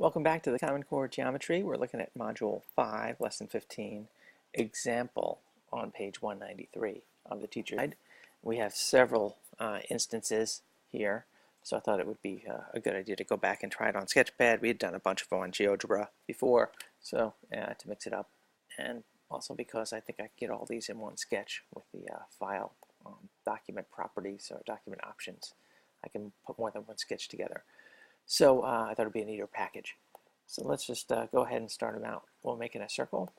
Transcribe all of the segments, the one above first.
Welcome back to the Common Core Geometry. We're looking at Module 5, Lesson 15, Example on page 193 of the teacher guide. We have several instances here, so I thought it would be a good idea to go back and try it on Sketchpad. We had done a bunch of them on GeoGebra before, so to mix it up, and also because I think I can get all these in one sketch with the file document properties or document options. I can put more than one sketch together. So I thought it would be a neater package. So let's just go ahead and start them out. We'll make it a circle.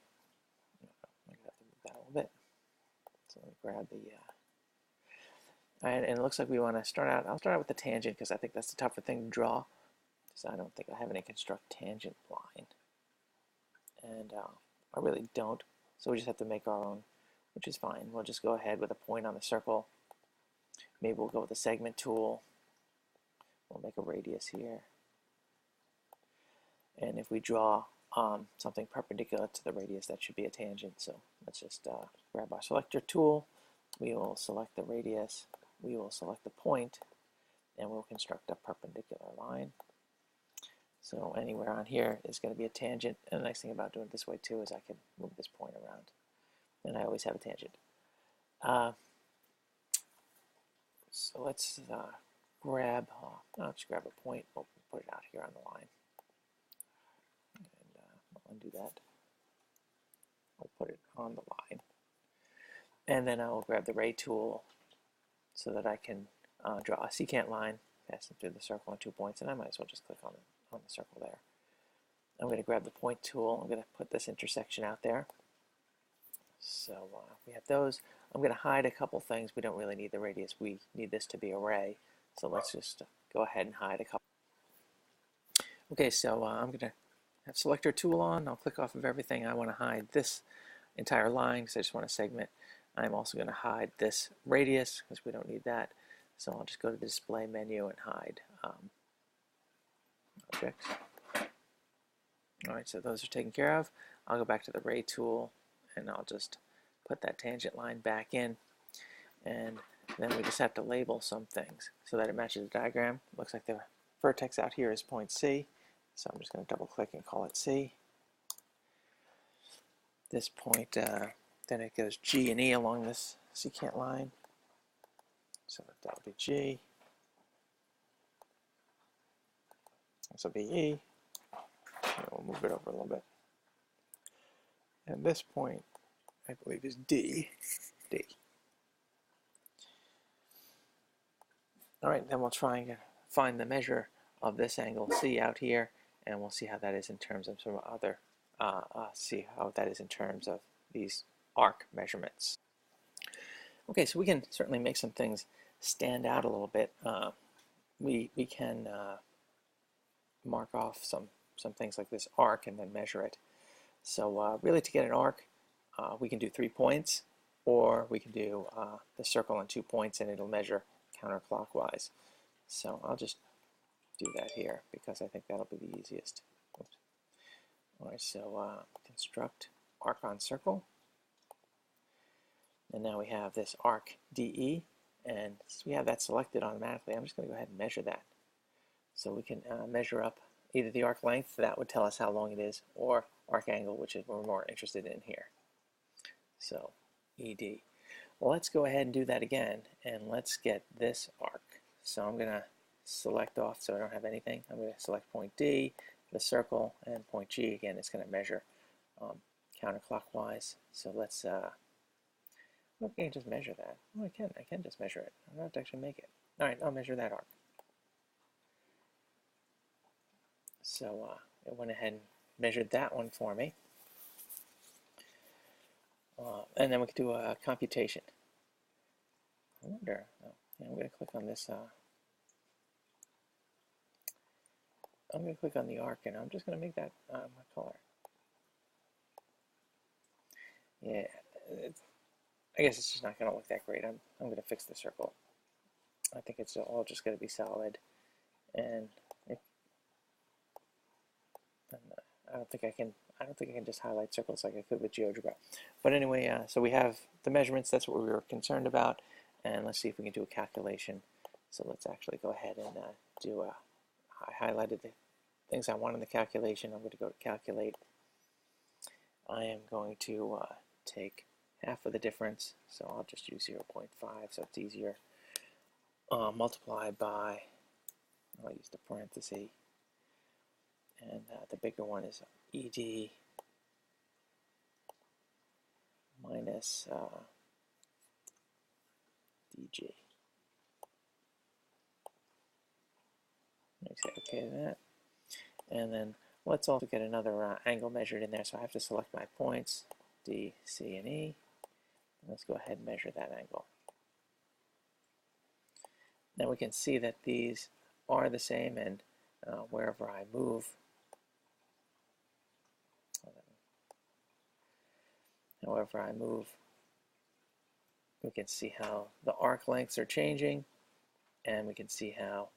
I'm going to have to move that a little bit. So let me grab the... and it looks like we want to start out... I'll start out with the tangent because I think that's the tougher thing to draw. So I don't think I have any construct tangent line. And I really don't. So we just have to make our own, which is fine. We'll just go ahead with a point on the circle. Maybe we'll go with the segment tool. We'll make a radius here. And if we draw something perpendicular to the radius, that should be a tangent. So let's just grab our selector tool. We will select the radius. We will select the point. And we'll construct a perpendicular line. So anywhere on here is going to be a tangent. And the nice thing about doing it this way too is I can move this point around. And I always have a tangent. So let's... I'll just grab a point, we'll put it out here on the line. And I'll undo that. I'll put it on the line. And then I will grab the ray tool so that I can draw a secant line, pass it through the circle on 2 points, and I might as well just click on the circle there. I'm going to grab the point tool, I'm going to put this intersection out there. So we have those. I'm going to hide a couple things. We don't really need the radius, we need this to be a ray. So let's just go ahead and hide a couple. Okay, so I'm going to have selector tool on. I'll click off of everything. I want to hide this entire line because I just want to segment. I'm also going to hide this radius because we don't need that. So I'll just go to the display menu and hide objects. Alright, so those are taken care of. I'll go back to the ray tool and I'll just put that tangent line back in. And then we just have to label some things so that it matches the diagram. Looks like the vertex out here is point C, so I'm just going to double click and call it C. This point, then it goes G and E along this secant line, so that will be G. This will be E. And we'll move it over a little bit. And this point, I believe, is D. D. Alright, then we'll try and find the measure of this angle C out here, and we'll see how that is in terms of some other, see how that is in terms of these arc measurements. Okay, so we can certainly make some things stand out a little bit. We can mark off some things like this arc and then measure it. So really to get an arc, we can do 3 points, or we can do the circle on 2 points and it'll measure counterclockwise. So I'll just do that here because I think that'll be the easiest. Oops. Alright, so construct arc on circle. And now we have this arc DE, and we have that selected automatically. I'm just going to go ahead and measure that. So we can measure up either the arc length, that would tell us how long it is, or arc angle, which is what we're more interested in here. So ED. Well, let's go ahead and do that again, and let's get this arc. So I'm going to select off so I don't have anything. I'm going to select point D, the circle, and point G. Again, it's going to measure counterclockwise. So let's, I can't just measure that. Oh, I can just measure it. I don't have to actually make it. All right, I'll measure that arc. So it went ahead and measured that one for me. And then we can do a computation. I wonder, I'm going to click on this, I'm going to click on the arc and I'm just going to make that my color. Yeah, I guess it's just not going to look that great. I'm going to fix the circle. I think it's all just going to be solid, and I don't think I can just highlight circles like I could with GeoGebra. But anyway, so we have the measurements. That's what we were concerned about. And let's see if we can do a calculation. So let's actually go ahead and do a... I highlighted things I want in the calculation. I'm going to go to calculate. I am going to take half of the difference, so I'll just use 0.5 so it's easier. Multiplied by, I'll use the parenthesis, and the bigger one is ED minus DG. Okay, that. And then let's also get another angle measured in there, so I have to select my points, D, C, and E. Let's go ahead and measure that angle. Now we can see that these are the same, and wherever I move, however I move, we can see how the arc lengths are changing, and we can see how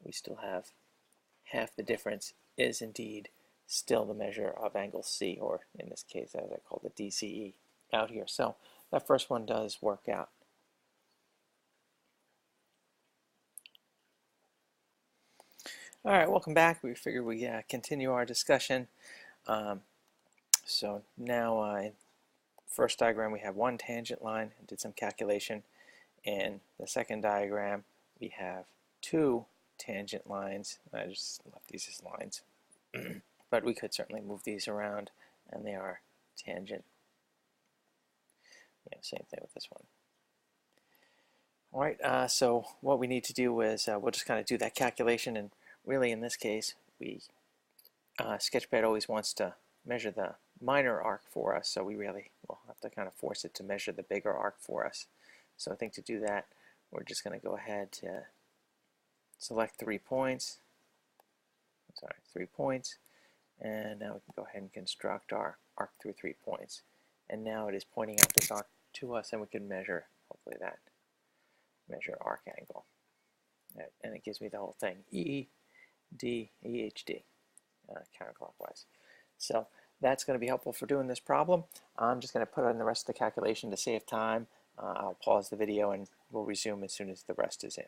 we still have half the difference is indeed still the measure of angle C, or in this case, as I call the DCE out here. So that first one does work out. All right, welcome back. We figured we continue our discussion. So now in first diagram we have one tangent line, and did some calculation. In the second diagram we have two tangent lines. I just left these as lines, but we could certainly move these around, and they are tangent. Yeah, same thing with this one. All right, so what we need to do is we'll just kind of do that calculation, and really in this case we Sketchpad always wants to measure the minor arc for us, so we really will have to kind of force it to measure the bigger arc for us. So I think to do that, we're just going to go ahead to select 3 points. Sorry, 3 points, and now we can go ahead and construct our arc through 3 points. And now it is pointing out this arc to us, and we can measure, hopefully that, measure arc angle. And it gives me the whole thing, E, D, EHD, counterclockwise. So that's going to be helpful for doing this problem. I'm just going to put in the rest of the calculation to save time. I'll pause the video and we'll resume as soon as the rest is in.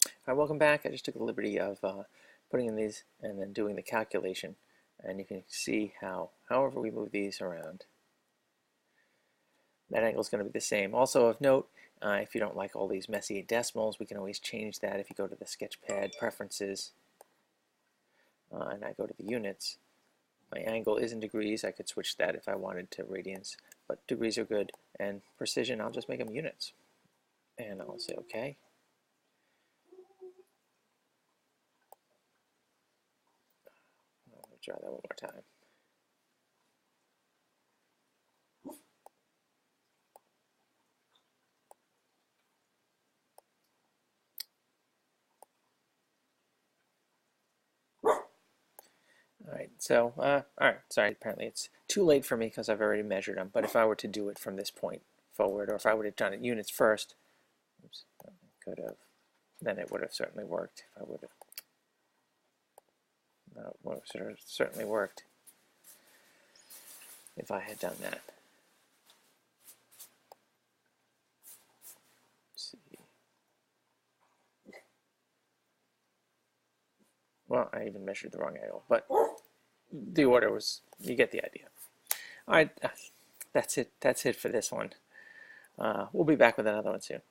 All right, welcome back. I just took the liberty of putting in these and then doing the calculation. And you can see how, however we move these around, that angle is going to be the same. Also of note, if you don't like all these messy decimals, we can always change that if you go to the Sketchpad preferences and I go to the units. My angle is in degrees. I could switch that if I wanted to radians, but degrees are good. And precision, I'll just make them units. And I'll say OK. I'll try that one more time. Alright, so, alright, sorry, apparently it's too late for me because I've already measured them, but if I were to do it from this point forward, or if I would have done it units first, oops, could have, then it would have certainly worked. If I would have, no, it would have certainly worked if I had done that. Let's see. Well, I even measured the wrong angle, but the order was, you get the idea. All right, that's it for this one. We'll be back with another one soon.